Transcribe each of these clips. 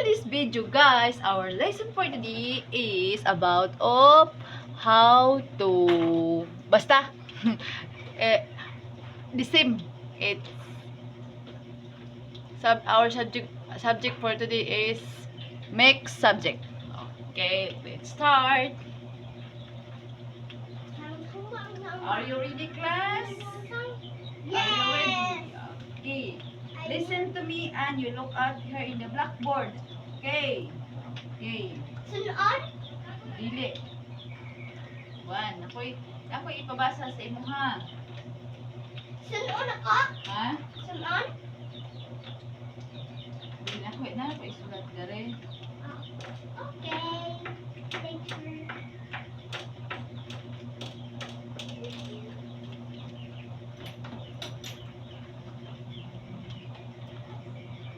today's video, guys, our lesson for today is about of how to basta eh, the same. It's our subject for today is mixed subject. Okay, let's start. Are you ready, class? Yes. Okay. Listen to me and you look out here in the blackboard. Okay. Okay. Sunod? Dili. One. Ako ipabasa sa imo ha. Sunod ako? Ha? Sunod? Dili ako isulat dere. Okay. Thank you.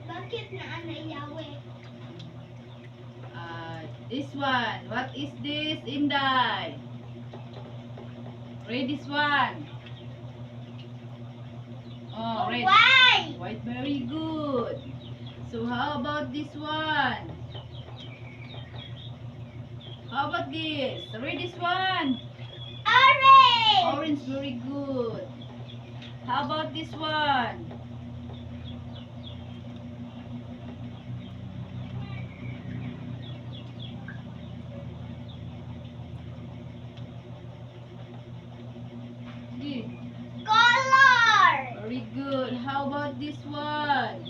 Bakit na anayawe? This one. What is this, Inday? Read this one. Oh, read. Why? White, very good. So how about this one? How about this? Read this one. Orange. Orange, very good. How about this one? Sige. Color. Very good. How about this one?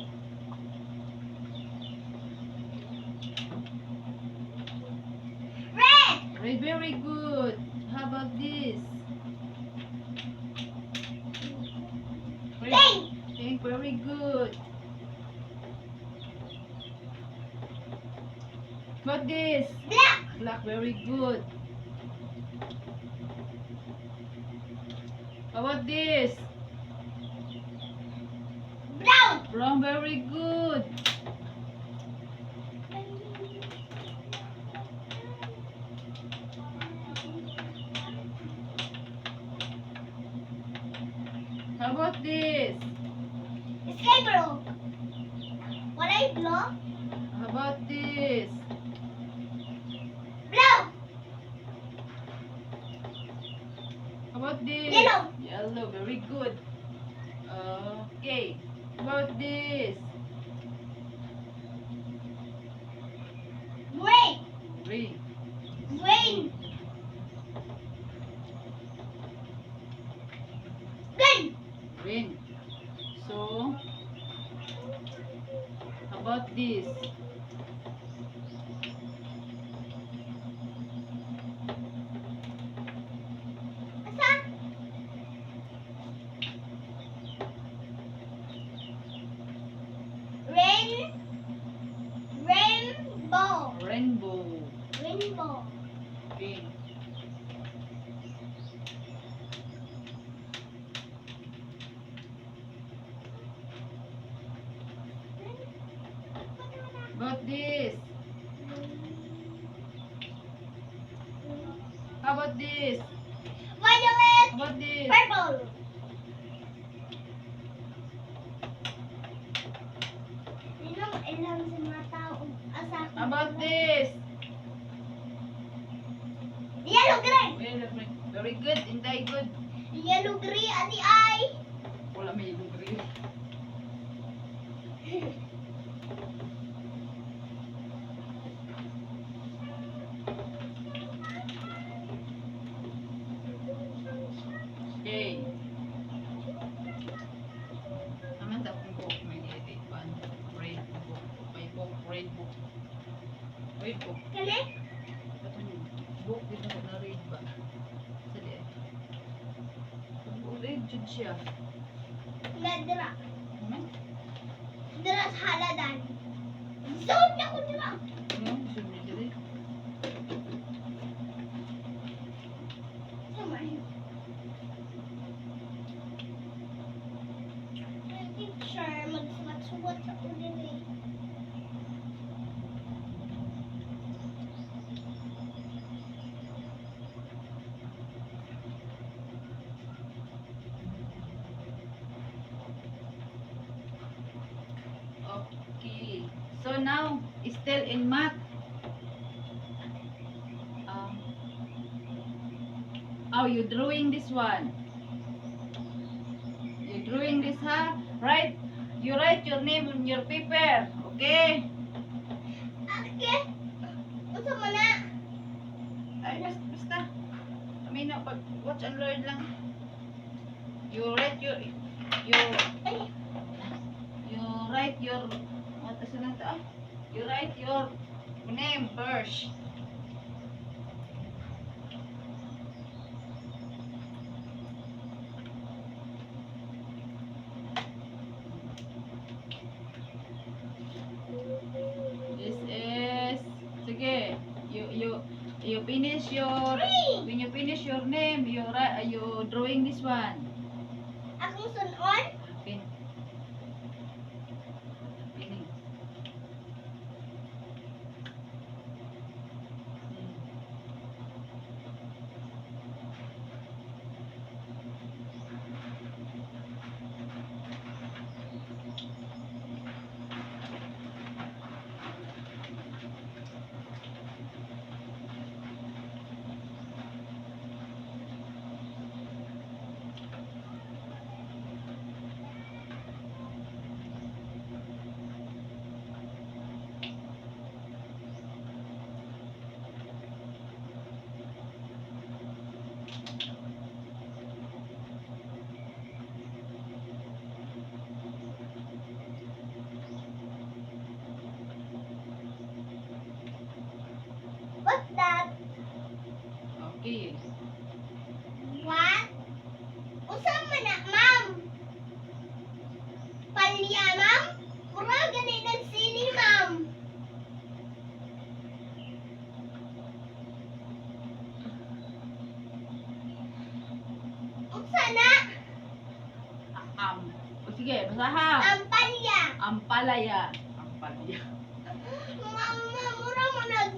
Red. Red, very good. How about this? Pink. Pink, very good. What this? Black. Black, very good. How about this? Brown. Brown, very good. How about this? Sky blue. Walay blue. How about this? Blue. How about this? Yellow. Yellow, very good. Okay. How about this? Green. Green. Green. Green. Green. So, how about this? Asa? Rainbow. Rainbow. Rainbow. Green. About this? How about this? Violet. How about this? Purple. Ilang sa mga tao asa? How about this? Yellow green. Very good. Inday, good. Yellow green ati ay. Wala may ilong green. Okay. Naman ta kung book may edit pa. Red book. May book. Red book. Red book. Kani? Ito yung book dito ko na read ba? Sa di. Red jud siya. Dira. Naman? Dira sa haladan. Zoom na ko dira. Ano? Sunod dito. Sama. Teacher, magsuwat-suwat ako din eh. Okay. So now, still in math. Oh, you drawing this one. You drawing this, ha? Right? You write your name on your paper. Okay? Okay. Unsa man na? Ay, basta. Kami na, watch and learn lang. You write your, you write your, what is it? You write your name first. This is, sige, you finish your, when you finish your name, you drawing this one. Akong sunon? Pin. Pining. What's that? Okay. What? Unsa man na, ma'am? Palya, ma'am? Mura gani nagsili, ma'am. Unsa na? Sige, basaha. Ang palya. Ampalaya. Ampalaya. Mama, mura mo nag...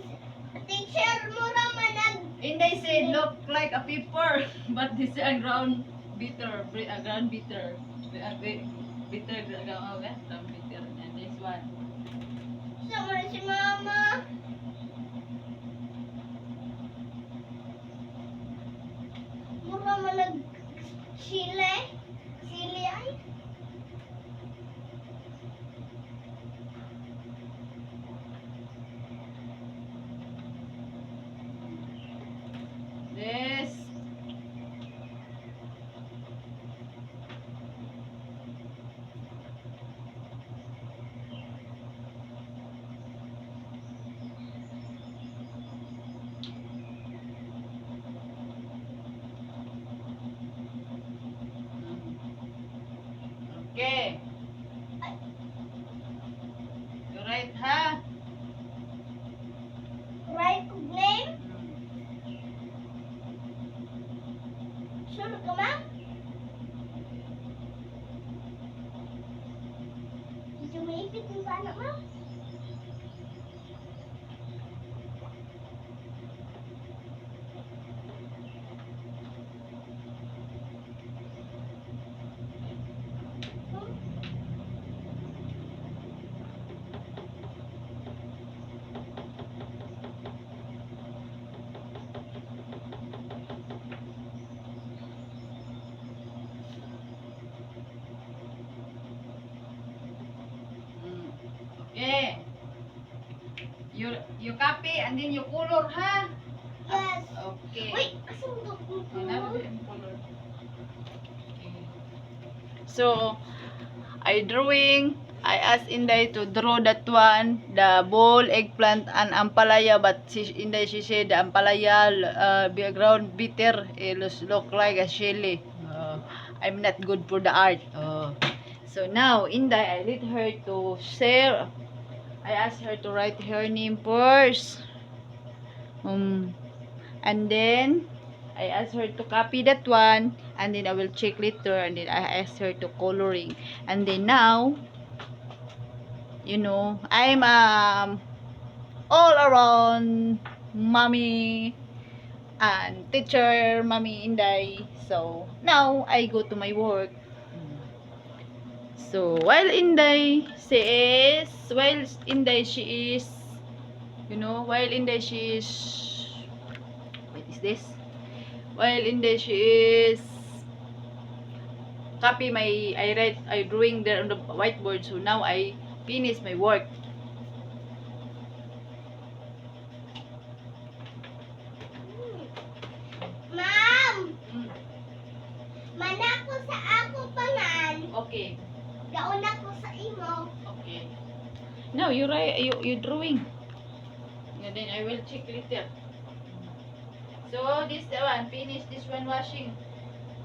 Teacher, mura man nag... And they said look like a paper, but this is a ground bitter, a ground bitter. Bitter, ground bitter. And this one. Unsa man si mama? Mura man nag... Sili? Sili ay? This. Okay. You right, ha? Right kog name? Sure ka, ma'am? Medyo maipit yung bana, ma'am. Okay. You copy and then you color, ha? Yes. Okay. Wait, asan mo Another color. So, I drawing. I asked Inday to draw that one, the ball, eggplant, and ampalaya. But Inday, she said the ampalaya background bitter. It look like a chili. I'm not good for the art. So now, Inday, I let her to share. I asked her to write her name first. And then I asked her to copy that one, and then I will check later, and then I asked her to coloring. And then now, you know, I'm all around mommy and teacher, mommy Inday. So now I go to my work. So while Inday she is You know, while in there she is, what is this? While in there she is copy my, I drawing there on the whiteboard. So now I finish my work. Ma'am, Mm, manako sa ako pangan. okay. Gaon ako sa imo. Okay. Now you write, you drawing. And then I will check later. So this one, finish this one washing.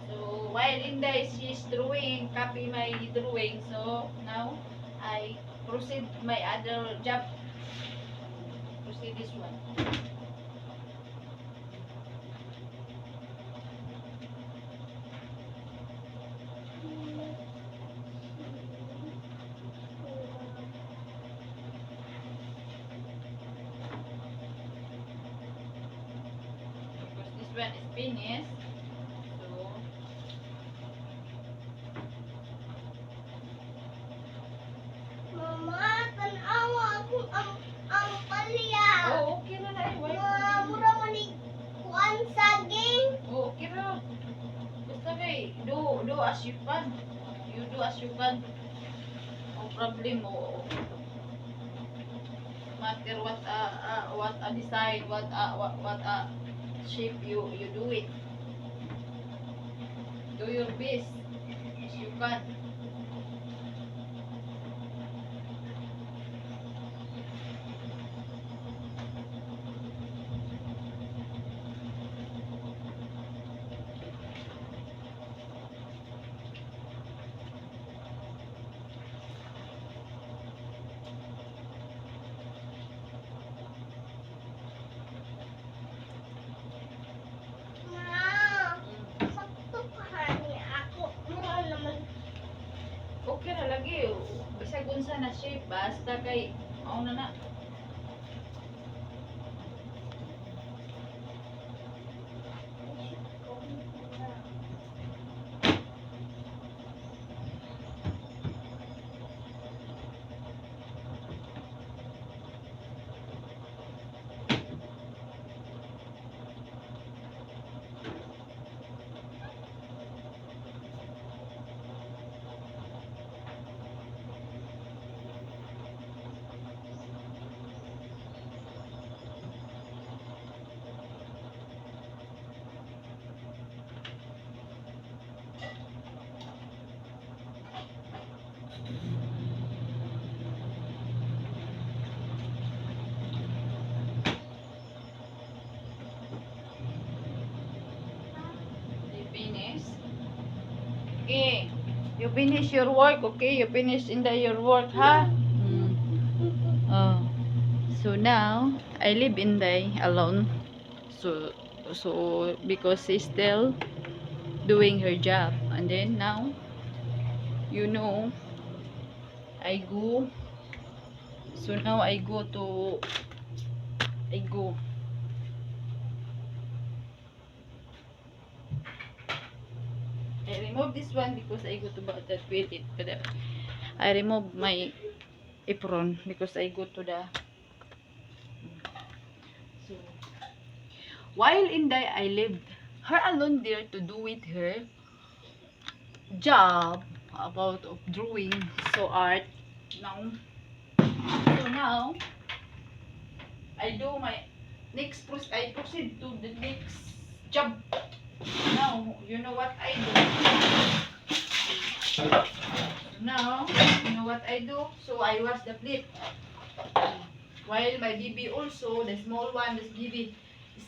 So while Inday she's drawing, copy my drawing. So now I proceed my other job. Proceed this one. Because this one is finished. So Mama, tanawa ako ang palya. oh, okay na na. Mura man ni kuan saging. Oh, okay na. Basta kay, do as you can. You do as you can. No problem. Oh. Matter what a design, what a shape you do it. Do your best as you can. Ma, sakto ka ni ako. Mura naman. Okay na lagi. Bisag unsa na shape basta kay mao na na. You finish. Okay. You finish your work, okay? You finish in your work, ha? Oh. So now I live in alone. So because she's still doing her job, and then now you know I go. So now I go. I remove this one because I go to the toilet. But I remove my apron because I go to the. So while in there, I left her alone there to do with her job about of drawing, so art. Now I do my next. I proceed to the next job. Now you know what I do. Now you know what I do. So I wash the plate. While my baby also, the small one, this baby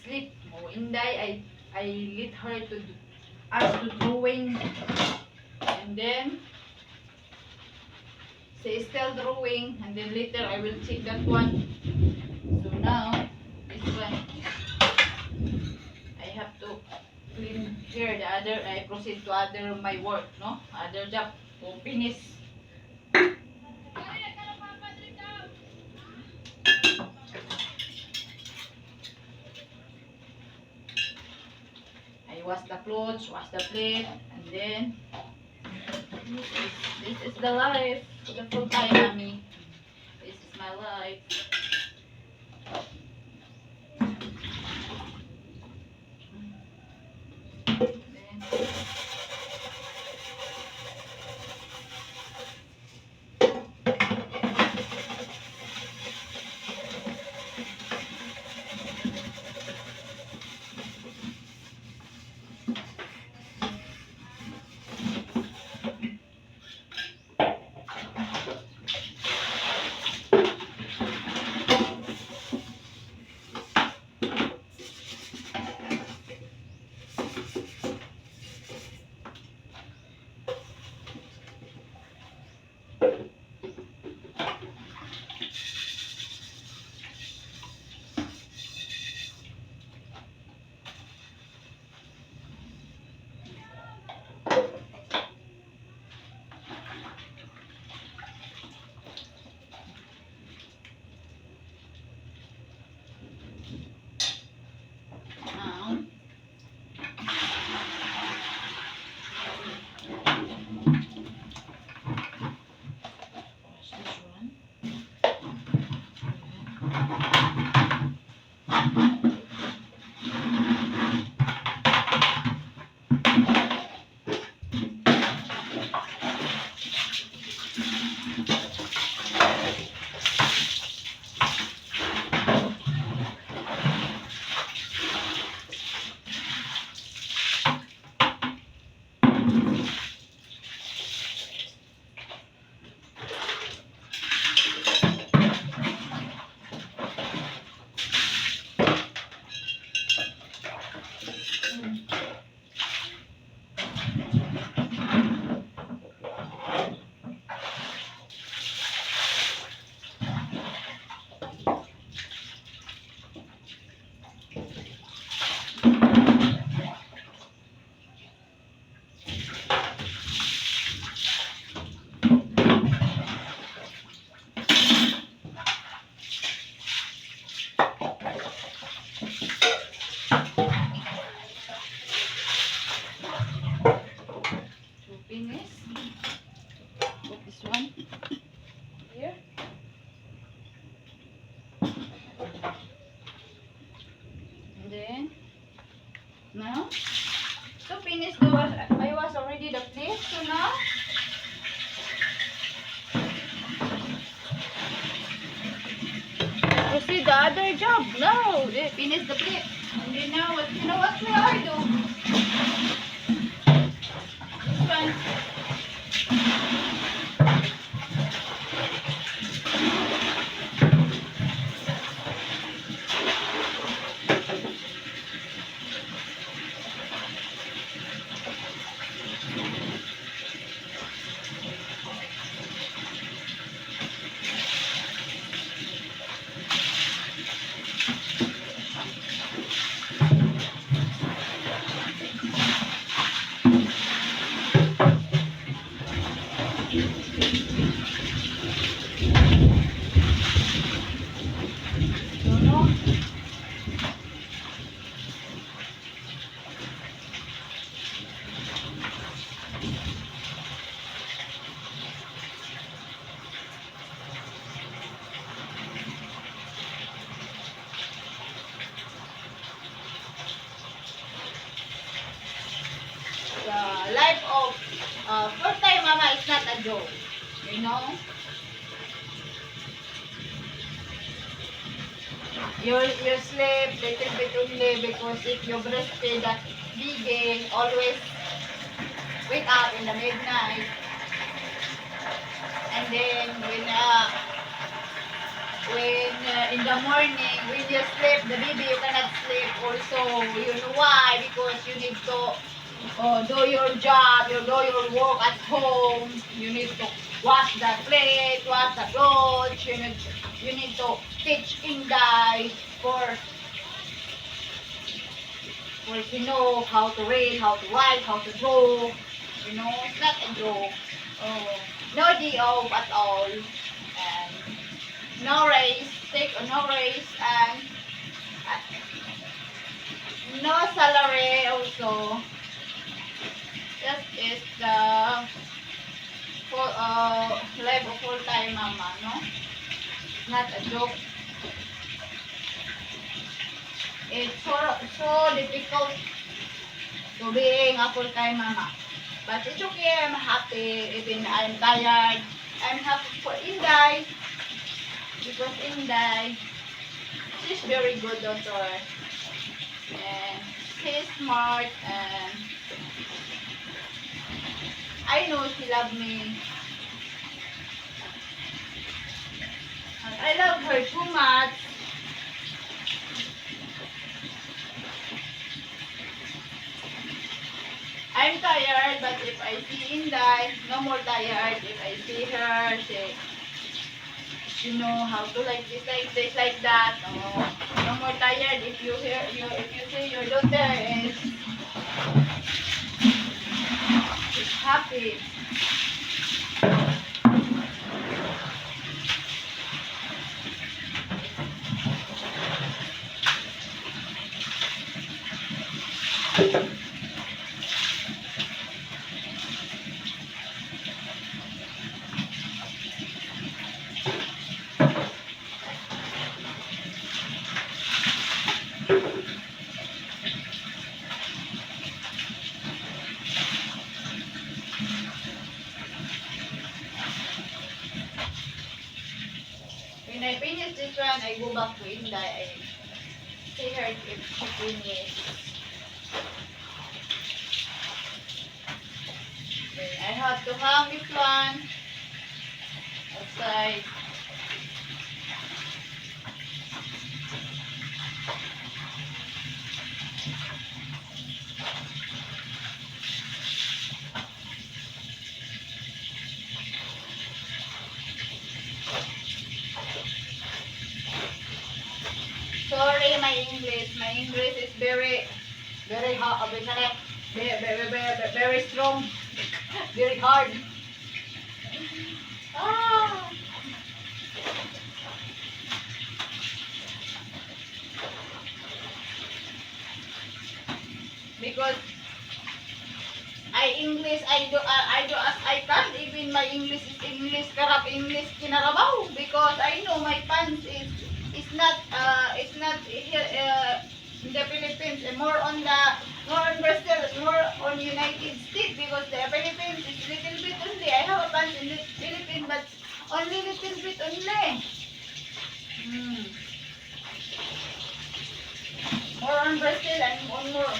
sleep. Oh, Inday, I let her to ask to drawing, and then she is still drawing, and then later I will check that one. So now this one I have to clean here. The other I proceed to other my work, no, other job to finish. I wash the clothes, wash the plate, and then this is the life for the full time, mommy. This is my life. Now, wash this one. To finish, put this one here. And then, now, to finish the wash, I wash already the plate, so now, proceed the other job. No, they finish the plate. And then now, what, you know what we are do? This one. The life of first-time mama is not a joke. You know? You sleep little bit only because if you breastfeed that baby, always wake up in the midnight. And then when in the morning when you sleep, the baby you cannot sleep also. You know why? Because you need to do your job, you do your work at home. You need to wash the plate, wash the clothes. You need to teach Inday for to know how to read, how to write, how to draw. You know, it's not a joke. Oh, no day off at all. And no raise, no raise, and no salary also. That is the life of full-time mama, no? Not a joke. It's so difficult to to being a full-time mama. But it's okay, I'm happy, even I'm tired. I'm happy for Inday. Because Inday, she's very good daughter. And she's smart and I know she loves me. And I love her too much. I'm tired, but if I see Inday, no more tired. If I see her, she know how to like this, like that. Oh, no more tired. If you see your daughter is happy. When I finish this one, I go back to Inday. I see her if she finished. Then I have to hang this one outside. Sorry, my English. My English is very hard. Very strong. Very hard. Ah. Because I do as I can. Even my English is English karap English kinarabaw because I know my pants is not here in the Philippines, more on Brazil, more on United States because the Philippines is little bit only. I have a pants in the Philippines but only little bit only. Hmm. More on Brazil and on more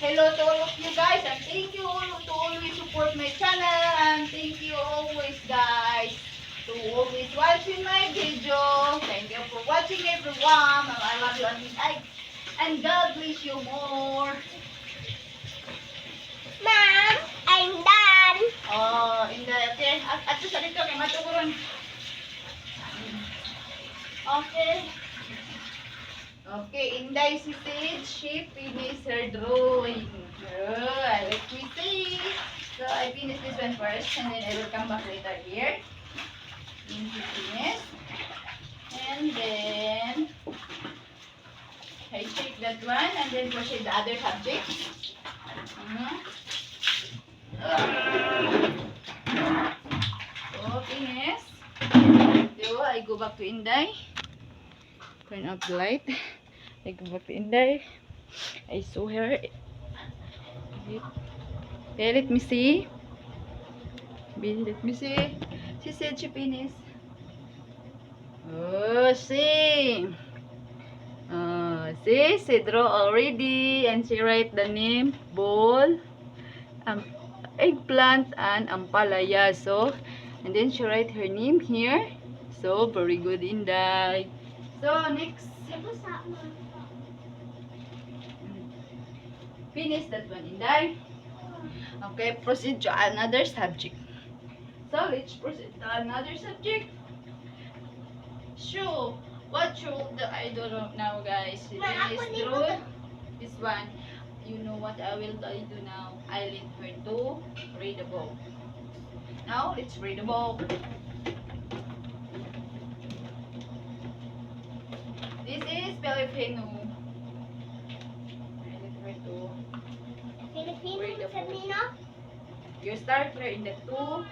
hello to all of you guys and thank you all to always support my channel and thank you always guys to always watching my video. Thank you for watching everyone. I love you and God bless you more. Ma'am, I'm done. Oh, okay. At sa dito kay matuguron. Okay. Okay, Inday si Sage, she finished her drawing. Good, let me see. So I finish this one first and then I will come back later here. Then she finished. And then I take that one and then proceed the other subject. So finish. So I go back to Inday. Turn off the light. I go back to Inday. I saw her. Okay, let me see. Let me see. She said she finished. Oh, see. See, she draw already and she write the name ball, eggplant and ampalaya. So, and then she write her name here. So, very good, Inday. So, next. Finish that one, Inday. Okay, proceed to another subject. So, let's proceed to another subject. Show. What show the I don't know now, guys. Finish draw this one. You know what I do now? I lead her to read the book. Now, let's read the book. This is Filipino. I lead her to Filipino, Filipino? you start here in the 3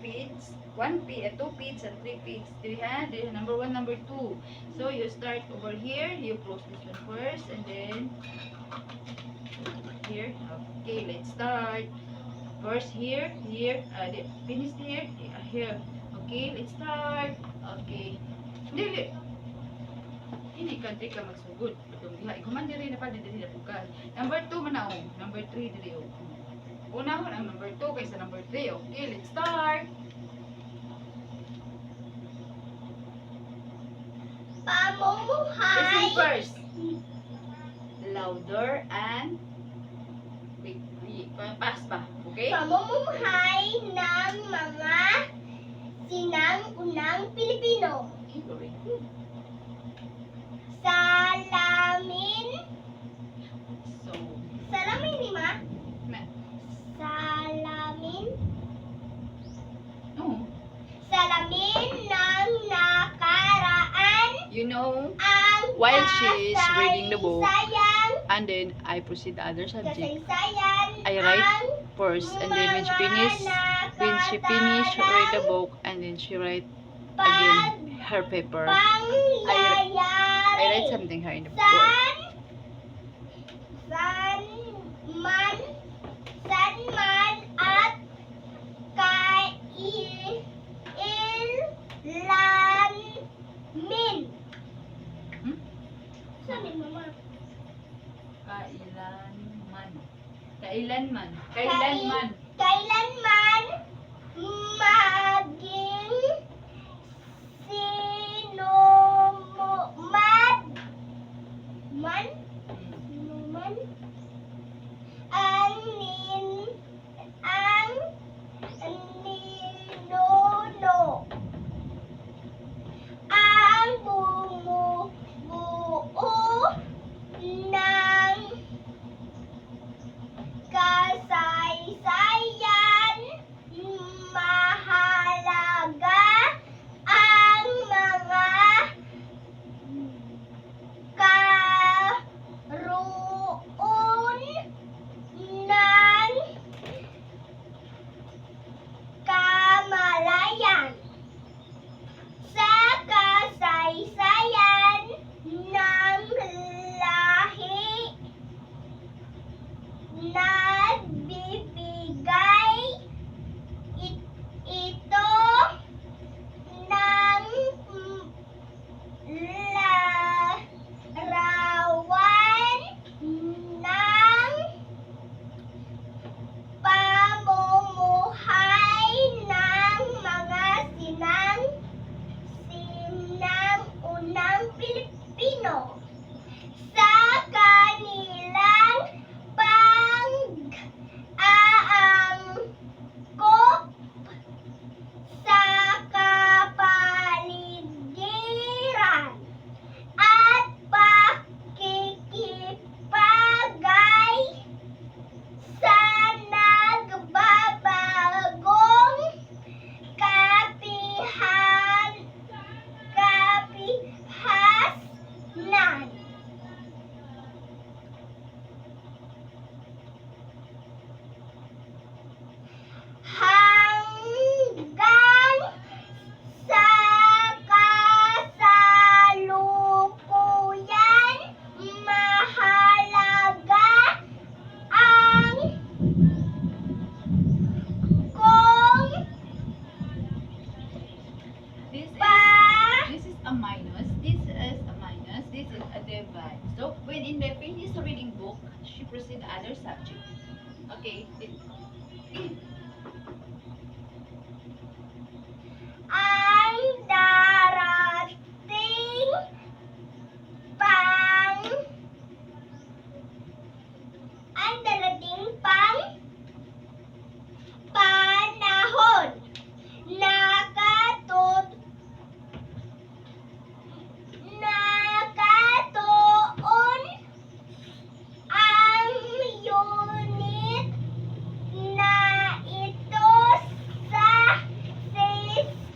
feeds, 2 feeds and 3 feeds. Number 1, number 2. So you start over here, you close this one first and then start. First here, finish here, here. Okay, let's start. Okay. Dili. Hindi ka magsugod. Itong diha. Iguman diri na pa diri na bukas. Number 2 man na oh. Number 3 diri oh. Unahon ang number 2 kaysa number 3. Okay, let's start. Pamumuhay. Listen first. Louder and wait, pass pa. Okay? Pamumuhay ng mga sinang-unang Pilipino. Okay, very good. Salamin. So, Salamin ni ma? na- Salamin. no. Salamin ng nakaraan. You know, Ang while she is reading the book, kasaysayan, and then I proceed the other subject. kasaysayan, I write ang first, and then when she finish read the book, and then she write again her paper. pangyayari. I write something here in the book. San man at kailanmin. Hmm? Saan ni mama? Kailanman. Kailanman. Kailanman. Kailanman maging sinuman man sinuman ang ninuno ang bumubuo ng kasaysayan mahalaga ang mga karoon ng kamalayan sa kasaysayan ng lahi nagbibigay ito ng larawan ng pamumuhay ng mga sinang-unang Pilipino sa kanilang pag-aangkop sa kapaligiran at pakikipagay sa nagbabagong kapihasnan. Hanggang sa kasalukuyan mahalaga ang kung This pa is a minus. This is a minus. This is a divide. So when in the finish reading book, she proceed the other subject. Okay. ang darating pang panahon nakatuon ang unit na ito sa sistema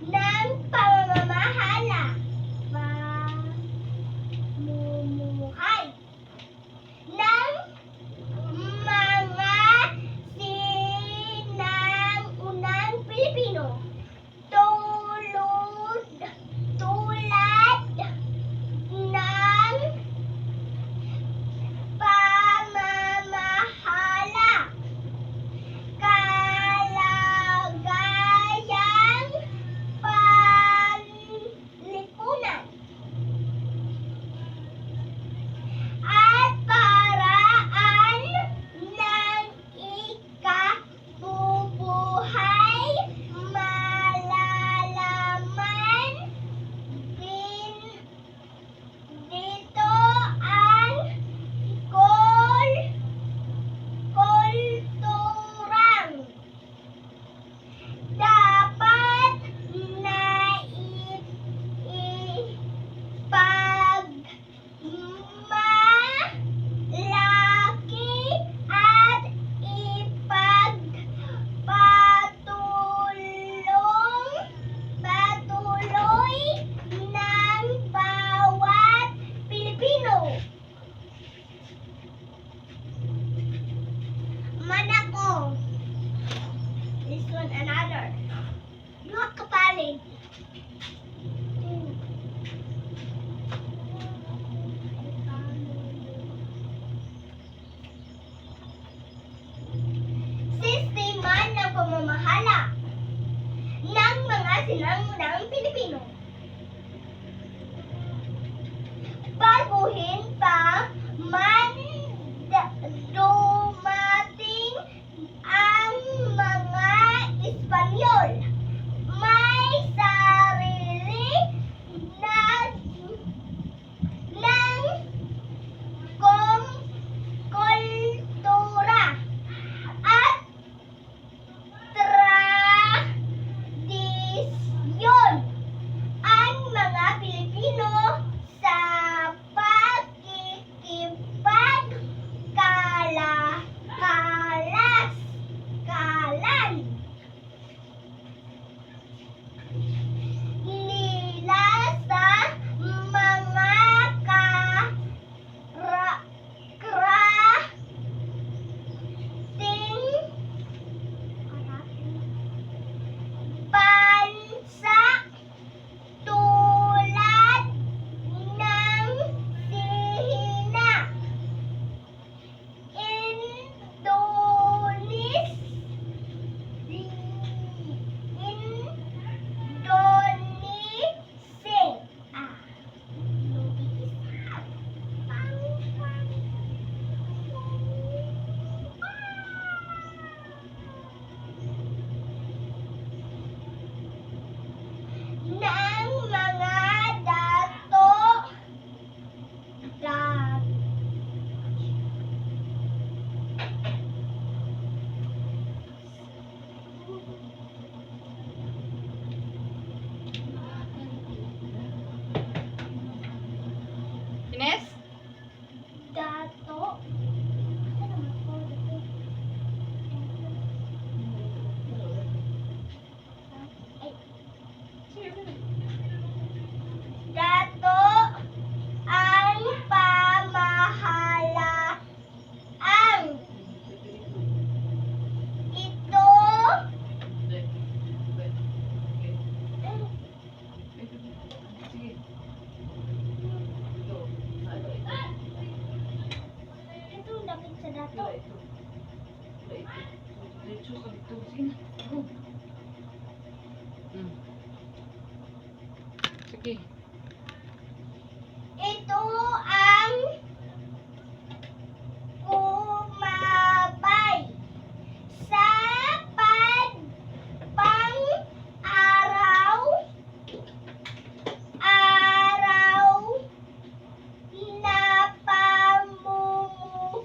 ng pamumuhay ng ito. Wala ito. Diretso ka dito. Sige na. Go. Sige. Ito ang kumabay sa pang-araw na pamumuhay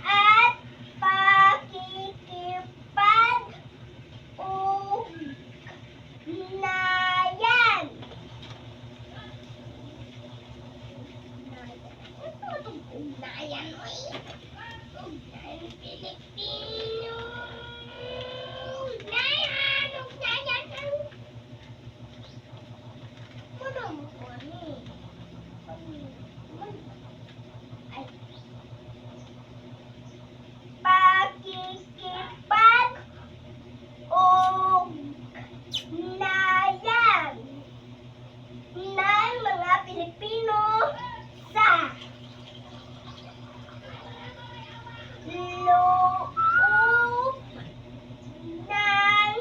at pakikipag-ugnayan. Ano itong ugnayan, oy? Ugnayan Pilipino. Ugnayan. Ano mo ko ni? Ay. Pakikipag-ugnayan ng mga Pilipino sa loob ng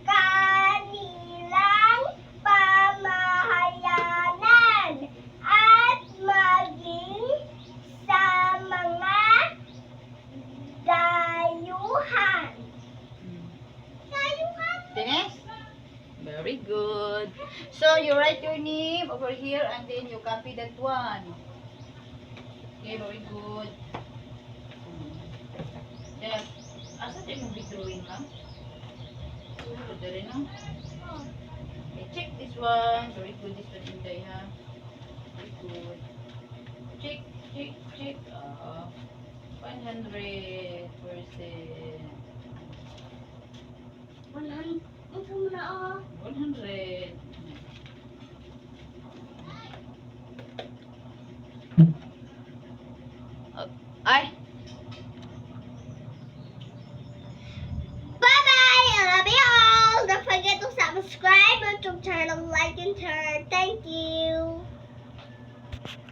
kanilang pamahayanan at maging sa mga dayuhan. Finish? Very good. So, you write your name over here and then you copy that one. Okay, very good. Yeah. Asa tayo mong drawing lang? Ito rin lang. Okay, check this one. Very good. This one Inday, ha? Very good. Check. 100%. 100. Ito mo na 100. Ay! Bye-bye! I love you all! Don't forget to subscribe, YouTube channel, like, and share. Thank you!